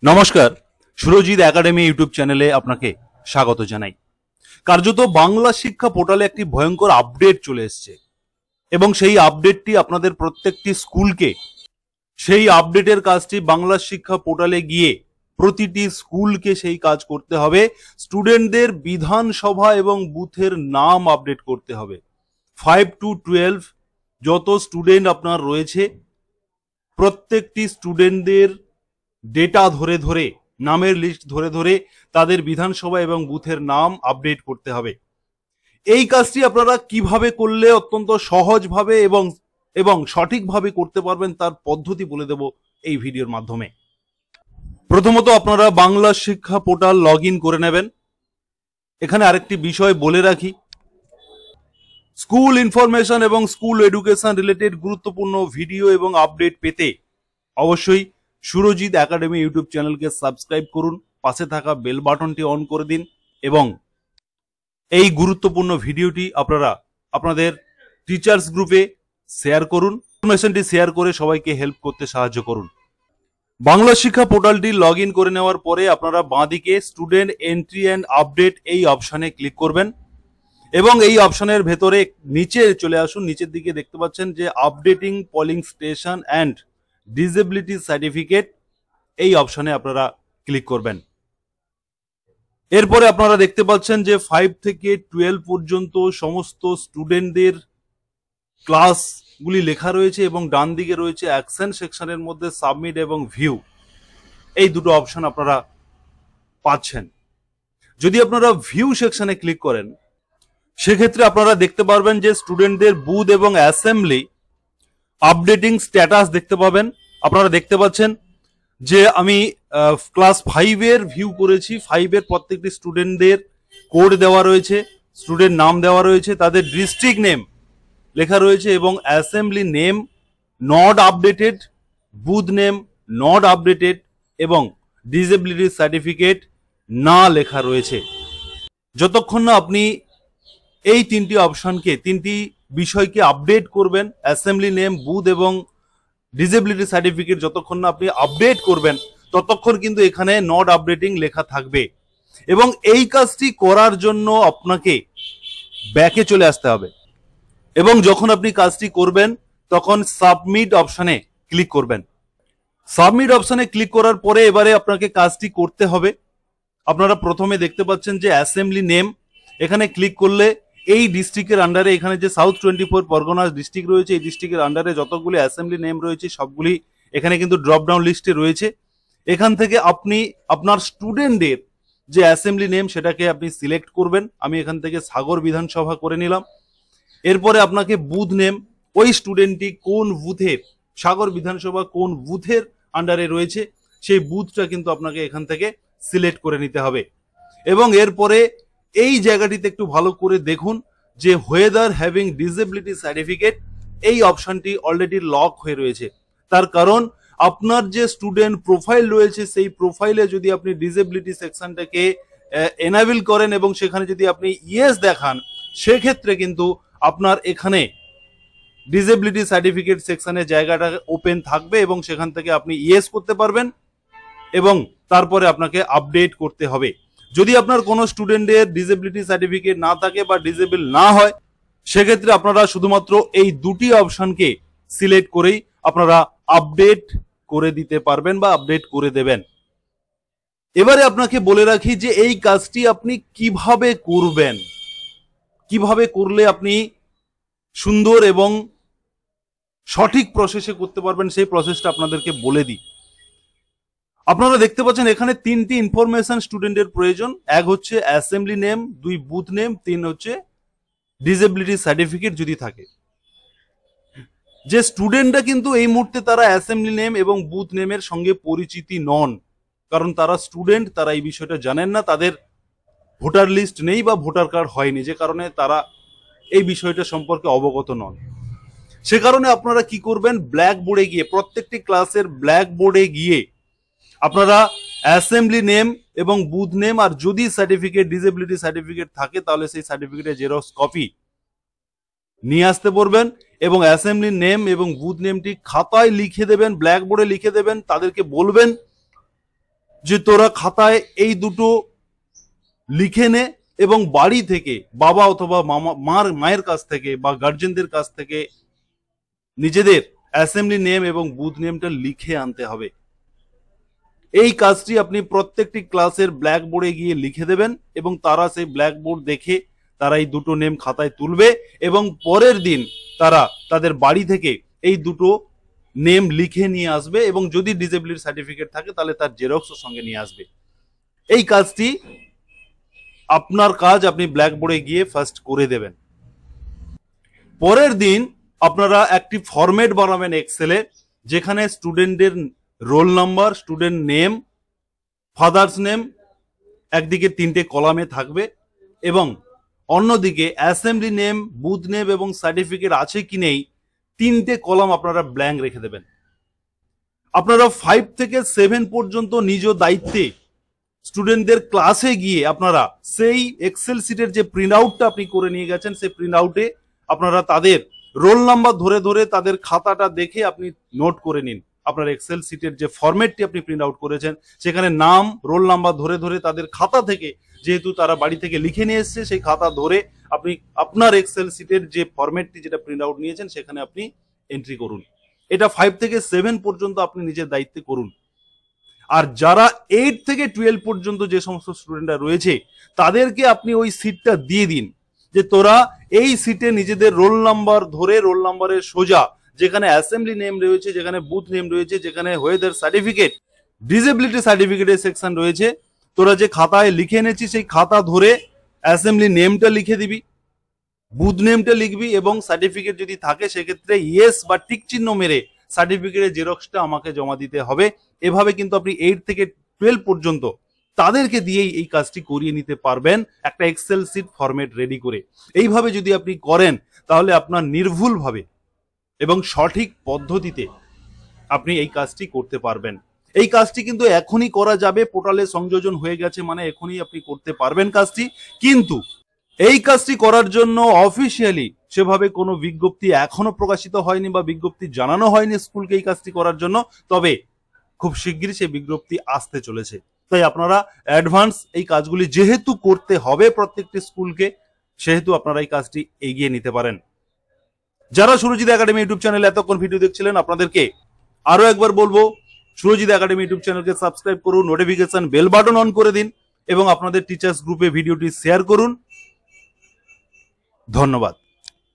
নমস্কার, Surajit academy YouTube চ্যানেলে আপনাকে স্বাগত জানাই। কার্যত বাংলা শিক্ষা পোর্টালে একটি ভয়ঙ্কর আপডেট চলে এসেছে এবং সেই আপডেটটি আপনাদের প্রত্যেকটি স্কুলকে সেই আপডেটের কাজটি বাংলা শিক্ষা পোর্টালে গিয়ে প্রতিটি স্কুলকে সেই কাজ করতে হবে। স্টুডেন্টদের বিধানসভা এবং বুথের নাম আপডেট করতে হবে। 5 to 12 যত স্টুডেন্ট আপনার রয়েছে প্রত্যেকটি স্টুডেন্টদের ডেটা ধরে ধরে, নামের লিস্ট ধরে ধরে তাদের বিধানসভা এবং বুথের নাম আপডেট করতে হবে। এই কাজটি আপনারা কিভাবে করলে অত্যন্ত সহজভাবে এবং সঠিকভাবে করতে পারবেন তার পদ্ধতি বলে দেব এই ভিডিওর মাধ্যমে। প্রথমত আপনারা বাংলা শিক্ষা পোর্টাল লগ ইন করে নেবেন। এখানে আরেকটি বিষয় বলে রাখি, স্কুল ইনফরমেশন এবং স্কুল এডুকেশন রিলেটেড গুরুত্বপূর্ণ ভিডিও এবং আপডেট পেতে অবশ্যই সুরজিৎ একাডেমি ইউটিউব চ্যানেলকে সাবস্ক্রাইব করুন, পাশে থাকা বেল বাটনটি অন করে দিন এবং এই গুরুত্বপূর্ণ ভিডিওটি আপনারা আপনাদের টিচার্স গ্রুপে শেয়ার করুন। ইনফরমেশনটি শেয়ার করে সবাইকে হেল্প করতে সাহায্য করুন। বাংলা শিক্ষা পোর্টালটি লগ ইন করে নেওয়ার পরে আপনারা বাঁদিকে স্টুডেন্ট এন্ট্রি অ্যান্ড আপডেট এই অপশানে ক্লিক করবেন এবং এই অপশনের ভেতরে নিচে চলে আসুন। নিচের দিকে দেখতে পাচ্ছেন যে updating polling station and disability certificate, এই অপশনে আপনারা ক্লিক করবেন। এরপরে আপনারা দেখতে পাচ্ছেন যে 5 থেকে 12 পর্যন্ত সমস্ত স্টুডেন্টদের ক্লাসগুলি লেখা রয়েছে এবং ডান দিকে রয়েছে অ্যাকশন সেকশনের মধ্যে সাবমিট এবং ভিউ, এই দুটো অপশন আপনারা পাচ্ছেন। যদি আপনারা ভিউ সেকশনে ক্লিক করেন সেক্ষেত্রে আপনারা দেখতে পারবেন যে স্টুডেন্টদের বুথ এবং অ্যাসেম্বলি আপডেটিং স্ট্যাটাস দেখতে পাবেন। আপনারা দেখতে পাচ্ছেন যে আমি ক্লাস 5 এর ভিউ করেছি। 5 এর প্রত্যেকটি স্টুডেন্টদের কোড দেওয়া রয়েছে, স্টুডেন্ট নাম দেওয়া রয়েছে, তাদের ডিস্ট্রিক্ট নেম লেখা রয়েছে এবং assembly name not updated, booth name not updated এবং ডিসেবিলিটি সার্টিফিকেট না লেখা রয়েছে। যতক্ষণ না আপনি এই তিনটি অপশনকে, তিনটি বিষয়কে আপডেট করবেন, অ্যাসেম্বলি নেম, বুথ এবং ডিসেবিলিটি সার্টিফিকেট যতক্ষণ না আপনি আপডেট করবেন ততক্ষণ কিন্তু এখানে নট আপডেটিং লেখা থাকবে এবং এই কাজটি করার জন্য আপনাকে ব্যাকে চলে আসতে হবে এবং যখন আপনি কাজটি করবেন তখন সাবমিট অপশনে ক্লিক করবেন। সাবমিট অপশনে ক্লিক করার পরে এবারে আপনাকে কাজটি করতে হবে। আপনারা প্রথমে দেখতে পাচ্ছেন যে অ্যাসেম্বলি নেম, এখানে ক্লিক করলে এই ডিস্ট্রিক্টের আন্ডারে, এখানে যে সাউথ 24 পরগনাস ডিস্ট্রিক্ট রয়েছে এই ডিস্ট্রিক্টের আন্ডারে যতগুলি অ্যাসেম্বলি নেম রয়েছে সবগুলি এখানে কিন্তু ড্রপ ডাউন লিস্টে রয়েছে। এখান থেকে আপনি আপনার স্টুডেন্টদের যে অ্যাসেম্বলি নেম সেটাকে আপনি সিলেক্ট করবেন। আমি এখান থেকে সাগর বিধানসভা করে নিলাম। এরপরে আপনাকে বুথ নেম, ওই স্টুডেন্টটি কোন বুথের, সাগর বিধানসভা কোন বুথের আন্ডারে রয়েছে সেই বুথটা কিন্তু আপনাকে এখান থেকে সিলেক্ট করে নিতে হবে এবং এরপরে এই জায়গাটিতে একটু ভালো করে দেখুন যে হোয়েদার হ্যাভিং ডিসেবিলিটি সার্টিফিকেট, এই অপশনটি অলরেডি লক হয়ে রয়েছে। তার কারণ আপনার যে স্টুডেন্ট প্রোফাইল রয়েছে সেই প্রোফাইলে যদি আপনি ডিসেবিলিটি সেকশনটাকে এনাবেল করেন এবং সেখানে যদি আপনি ইয়েস দেখান সেক্ষেত্রে কিন্তু আপনার এখানে ডিসেবিলিটি সার্টিফিকেট সেকশনের জায়গাটা ওপেন থাকবে এবং সেখান থেকে আপনি ইয়েস করতে পারবেন এবং তারপরে আপনাকে আপডেট করতে হবে। যদি আপনার কোনো স্টুডেন্টের ডিসেবিলিটি সার্টিফিকেট না থাকে বা ডিসেবল না হয় সেক্ষেত্রে আপনারা শুধুমাত্র এই দুটি অপশনকে সিলেক্ট করেই আপনারা আপডেট করে দিতে পারবেন বা আপডেট করে দেবেন। এবারে আপনাকে বলে রাখি যে এই কাজটি আপনি কিভাবে করবেন, কিভাবে করলে আপনি সুন্দর এবং সঠিক প্রসেসে করতে পারবেন সেই প্রসেসটা আপনাদেরকে বলে দিই। আপনারা দেখতে পাচ্ছেন এখানে তিনটি ইনফরমেশন স্টুডেন্টের প্রয়োজন। এক হচ্ছে অ্যাসেম্বলি নেম, 2 বুথ নেম, 3 হচ্ছে ডিসেবিলিটি সার্টিফিকেট যদি থাকে। যে স্টুডেন্টরা কিন্তু এই মুহূর্তে তারা অ্যাসেম্বলি নেম এবং বুথ নেমের সঙ্গে পরিচিতি নন, কারণ তারা স্টুডেন্ট, তারা এই বিষয়টা জানেন না, তাদের ভোটার লিস্ট নেই বা ভোটার কার্ড হয়নি, যে কারণে তারা এই বিষয়টা সম্পর্কে অবগত নন। সে কারণে আপনারা কি করবেন, ব্ল্যাক বোর্ডে গিয়ে, প্রত্যেকটি ক্লাসের ব্ল্যাক বোর্ডে গিয়ে আপনারা অ্যাসেম্বলি নেম এবং বুথ নেম আর যদি সার্টিফিকেট, ডিসেবিলিটি সার্টিফিকেট থাকে তাহলে সেই সার্টিফিকেটের জেরক্স কপি নিয়ে আসতে পারবেন এবং অ্যাসেম্বলি নেম এবং বুথ নেমটি খাতায় লিখে দেবেন, ব্ল্যাক বোর্ডে লিখে দেবেন। তাদেরকে বলবেন যে তোরা খাতায় এই দুটো লিখে নে এবং বাড়ি থেকে বাবা অথবা মায়ের কাছ থেকে বা গার্জেনদের কাছ থেকে নিজেদের অ্যাসেম্বলি নেম এবং বুথ নেমটা লিখে আনতে হবে। এই কাজটি আপনি প্রত্যেকটি ক্লাসের ব্ল্যাকবোর্ডে গিয়ে লিখে দেবেন এবং তারা সেই ব্ল্যাকবোর্ড দেখে তারা এই দুটো নেম খাতায় তুলবে এবং পরের দিন তারা তাদের বাড়ি থেকে এই দুটো নেম লিখে নিয়ে আসবে এবং যদি ডিসেবিলিটি সার্টিফিকেট থাকে তাহলে তার জেরক্সও সঙ্গে নিয়ে আসবে। এই কাজটি আপনার কাজ, আপনি ব্ল্যাকবোর্ডে গিয়ে ফার্স্ট করে দেবেন। পরের দিন আপনারা একটি ফরম্যাট বানাবেন এক্সেলে, যেখানে স্টুডেন্টদের roll number, student name, father's name একদিকে 3টে কলামে থাকবে এবং অন্যদিকে অ্যাসেম্বলি নেম, বুথ নেম এবং সার্টিফিকেট আছে কি নেই 3টে কলাম আপনারা ব্ল্যাঙ্ক রেখে দেবেন। আপনারা 5 থেকে 7 পর্যন্ত নিজ দায়িত্বে স্টুডেন্টদের ক্লাসে গিয়ে আপনারা সেই এক্সেল শিটের যে প্রিন্ট আউটটা আপনি করে নিয়ে গেছেন সেই প্রিন্ট আউটে আপনারা তাদের রোল নাম্বার ধরে ধরে তাদের খাতাটা দেখে আপনি নোট করে নিন। আপনার এক্সেল শিটের যে ফরম্যাটটি আপনি প্রিন্ট আউট করেছেন সেখানে নাম, রোল নাম্বার ধরে ধরে তাদের খাতা থেকে, যেহেতু তারা বাড়ি থেকে লিখে নিয়ে এসছে, সেই খাতা ধরে আপনি আপনার এক্সেল শিটের যে ফরম্যাটটি যেটা প্রিন্ট আউট নিয়েছেন সেখানে আপনি এন্ট্রি করুন। এটা 5 থেকে 7 পর্যন্ত আপনি নিজের দায়িত্বে করুন। আর যারা 8 থেকে 12 পর্যন্ত যে সমস্ত স্টুডেন্টরা রয়েছে তাদেরকে আপনি ওই সিটটা দিয়ে দিন যে তোরা এই সিটে নিজেদের রোল নাম্বার ধরে, রোল নাম্বারের সোজা যেখানে অ্যাসেম্বলি নেম রয়েছে, যেখানে বুথ নেম রয়েছে, যেখানে ওয়েদার সার্টিফিকেট, ডিসেবিলিটি সার্টিফিকেটের সেকশন রয়েছে, তোরা যে খাতায় লিখে এনেছিস সেই খাতা ধরে অ্যাসেম্বলি নেমটা লিখে দিবি, বুথ নেমটা লিখবি এবং সার্টিফিকেট যদি থাকে সেক্ষেত্রে ইয়েস বা টিক চিহ্ন মেরে সার্টিফিকেটের জেরক্সটা আমাকে জমা দিতে হবে। এভাবে কিন্তু আপনি 8 থেকে 12 পর্যন্ত তাদেরকে দিয়েই এই কাজটি করিয়ে নিতে পারবেন একটা এক্সেল শিট ফরম্যাট রেডি করে। এইভাবে যদি আপনি করেন তাহলে আপনার নির্ভুলভাবে এবং সঠিক পদ্ধতিতে আপনি এই কাজটি করতে পারবেন। এই কাজটি কিন্তু এখনই করা যাবে, পোর্টালে সংযোজন হয়ে গেছে মানে এখনই আপনি করতে পারবেন কাজটি। কিন্তু এই কাজটি করার জন্য অফিসিয়ালি সেভাবে কোনো বিজ্ঞপ্তি এখনো প্রকাশিত হয়নি বা বিজ্ঞপ্তি জানানো হয়নি স্কুলকে এই কাজটি করার জন্য, তবে খুব শিগগিরই সেই বিজ্ঞপ্তি আসতে চলেছে। তাই আপনারা অ্যাডভান্স এই কাজগুলি যেহেতু করতে হবে প্রত্যেকটি স্কুলকে, সেহেতু আপনারা এই কাজটি এগিয়ে নিতে পারেন। যারা সুরজিৎ একাডেমি ইউটিউব চ্যানেলে এতক্ষণ ভিডিও দেখছিলেন আপনাদেরকে আরো একবার বলবো, সুরজিৎ একাডেমি ইউটিউব চ্যানেলকে সাবস্ক্রাইব করুন, নোটিফিকেশন বেল বাটন অন করে দিন এবং আপনাদের টিচার্স গ্রুপে ভিডিওটি শেয়ার করুন। ধন্যবাদ।